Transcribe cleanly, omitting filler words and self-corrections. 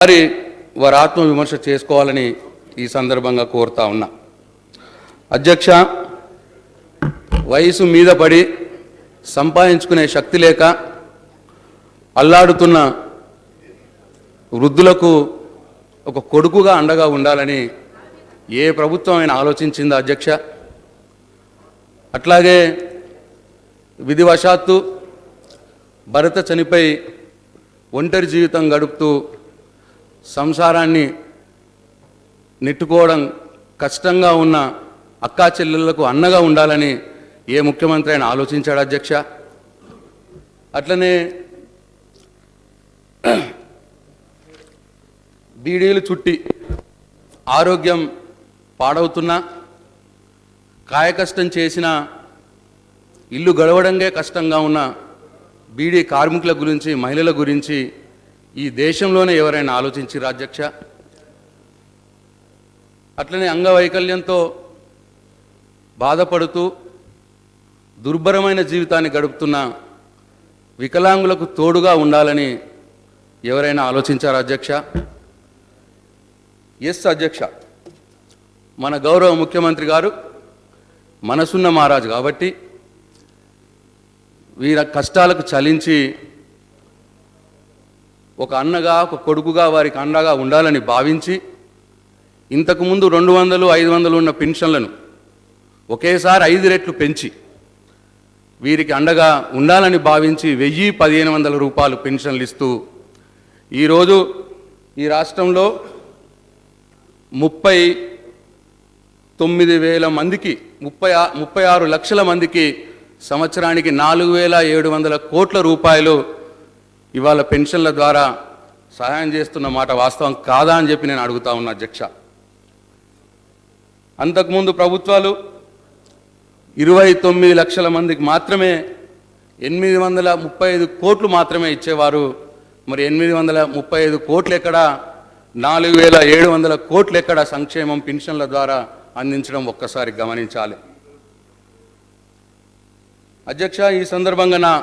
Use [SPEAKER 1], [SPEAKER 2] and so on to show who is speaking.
[SPEAKER 1] వారి ఆత్మవిమర్శ చేసుకోవాలని ఈ సందర్భంగా కోరుతా ఉన్నా. అధ్యక్ష, వయసు మీద పడి సంపాదించుకునే శక్తి లేక అల్లాడుతున్న వృద్ధులకు ఒక కొడుకుగా అండగా ఉండాలని ఏ ప్రభుత్వం అయినా ఆలోచించిందా అధ్యక్ష? అట్లాగే విధివశాత్తు భరత చనిపోయి ఒంటరి జీవితం గడుపుతూ సంసారాన్ని నెట్టుకోవడం కష్టంగా ఉన్న అక్కా చెల్లెళ్లకు అన్నగా ఉండాలని ఏ ముఖ్యమంత్రి అయినా ఆలోచించాడు అధ్యక్ష? అట్లనే బీడీలు చుట్టి ఆరోగ్యం పాడవుతున్నా, కాయకష్టం చేసిన ఇల్లు గడవడంగా కష్టంగా ఉన్న బీడీ కార్మికుల గురించి, మహిళల గురించి ఈ దేశంలోనే ఎవరైనా ఆలోచించారా అధ్యక్ష? అట్లనే అంగవైకల్యంతో బాధపడుతూ దుర్భరమైన జీవితాన్ని గడుపుతున్న వికలాంగులకు తోడుగా ఉండాలని ఎవరైనా ఆలోచించారా అధ్యక్ష? ఎస్ అధ్యక్ష, మన గౌరవ ముఖ్యమంత్రి గారు మనసున్న మహారాజు కాబట్టి వీరి కష్టాలకు చలించి ఒక అన్నగా, ఒక కొడుకుగా వారికి అండగా ఉండాలని భావించి ఇంతకుముందు 200, 500 ఉన్న పెన్షన్లను ఒకేసారి 5 రెట్లు పెంచి వీరికి అండగా ఉండాలని భావించి 1000, 1500 రూపాయలు పెన్షన్లు ఇస్తూ ఈరోజు ఈ రాష్ట్రంలో 39,000 మందికి 36 లక్షల మందికి సంవత్సరానికి 4,700 కోట్ల రూపాయలు ఇవాళ పెన్షన్ల ద్వారా సహాయం చేస్తున్న మాట వాస్తవం కాదా అని చెప్పి నేను అడుగుతా ఉన్నా అధ్యక్ష. అంతకుముందు ప్రభుత్వాలు 29 లక్షల మందికి మాత్రమే 835 కోట్లు మాత్రమే ఇచ్చేవారు. మరి 835 కోట్లు ఎక్కడ, 4,700 కోట్లు ఎక్కడ సంక్షేమం పెన్షన్ల ద్వారా అందించడం ఒక్కసారి గమనించాలి అధ్యక్ష. ఈ సందర్భంగా నా